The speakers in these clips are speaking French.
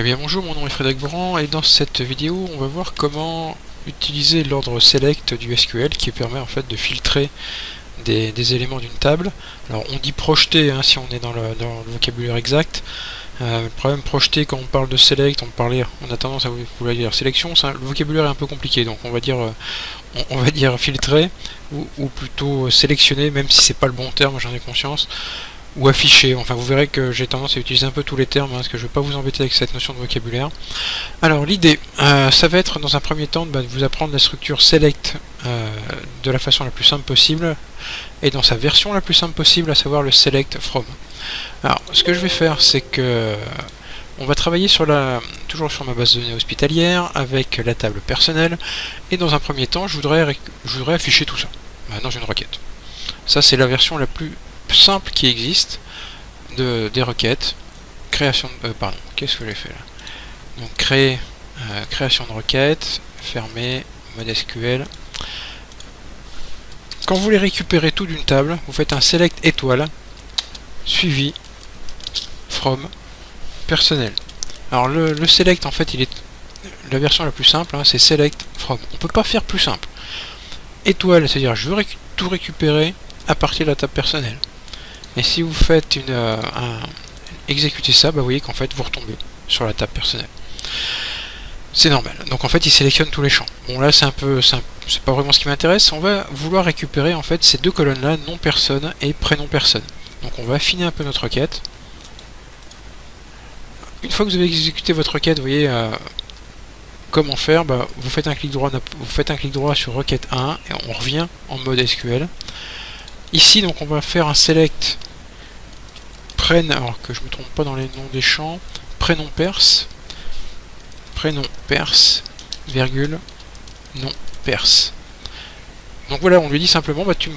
Eh bien bonjour, mon nom est Frédéric Bourran et dans cette vidéo on va voir comment utiliser l'ordre select du SQL qui permet en fait de filtrer des éléments d'une table. Alors on dit projeter hein, si on est dans le vocabulaire exact. Le problème projeter quand on parle de select, on a tendance à vouloir dire sélection, le vocabulaire est un peu compliqué, donc on va dire filtrer ou plutôt sélectionner, même si c'est pas le bon terme, j'en ai conscience. Ou afficher, enfin vous verrez que j'ai tendance à utiliser un peu tous les termes, hein, parce que je ne vais pas vous embêter avec cette notion de vocabulaire. Alors l'idée, ça va être dans un premier temps de vous apprendre la structure select de la façon la plus simple possible, et dans sa version la plus simple possible, à savoir le select from. Alors ce que je vais faire, c'est que on va travailler toujours sur ma base de données hospitalière, avec la table personnelle, et dans un premier temps, je voudrais afficher tout ça dans une requête. Ça c'est la version la plus simple qui existe des requêtes. Création de pardon, qu'est-ce que j'ai fait là? Donc création de requête, fermer, mode SQL. Quand vous voulez récupérer tout d'une table, vous faites un select étoile suivi from personnel. Alors le select en fait il est la version la plus simple, hein, c'est select from. On peut pas faire plus simple. Étoile, c'est-à-dire je veux tout récupérer à partir de la table personnelle. Et si vous faites exécuter ça, vous voyez qu'en fait vous retombez sur la table personnelle. C'est normal. Donc en fait il sélectionne tous les champs. Bon là c'est pas vraiment ce qui m'intéresse. On va vouloir récupérer en fait ces deux colonnes là, nom personne et prénom personne. Donc on va affiner un peu notre requête. Une fois que vous avez exécuté votre requête, vous voyez comment faire. Vous faites un clic droit sur requête 1 et on revient en mode SQL. Ici donc on va faire un select alors que je me trompe pas dans les noms des champs, prénom perse, virgule, nom perse. Donc voilà, on lui dit simplement tu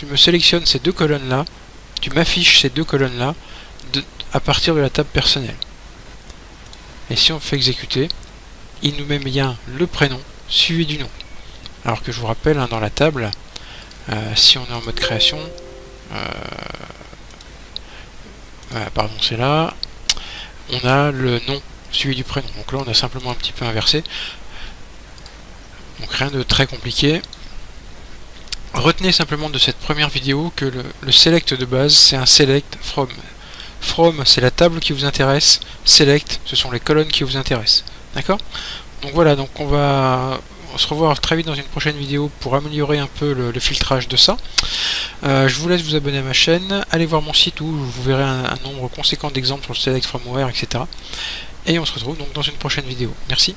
me sélectionnes ces deux colonnes là, tu m'affiches ces deux colonnes là à partir de la table personnelle. Et si on fait exécuter, il nous met bien le prénom suivi du nom. Alors que je vous rappelle, hein, dans la table, si on est en mode création, pardon, c'est là, on a le nom suivi du prénom. Donc là on a simplement un petit peu inversé. Donc rien de très compliqué. Retenez simplement de cette première vidéo que le select de base c'est un select from. From c'est la table qui vous intéresse, select ce sont les colonnes qui vous intéressent. D'accord? Donc voilà, donc on va se revoir très vite dans une prochaine vidéo pour améliorer un peu le filtrage de ça. Je vous laisse vous abonner à ma chaîne, allez voir mon site où vous verrez un nombre conséquent d'exemples sur le select from where, etc. Et on se retrouve donc dans une prochaine vidéo. Merci.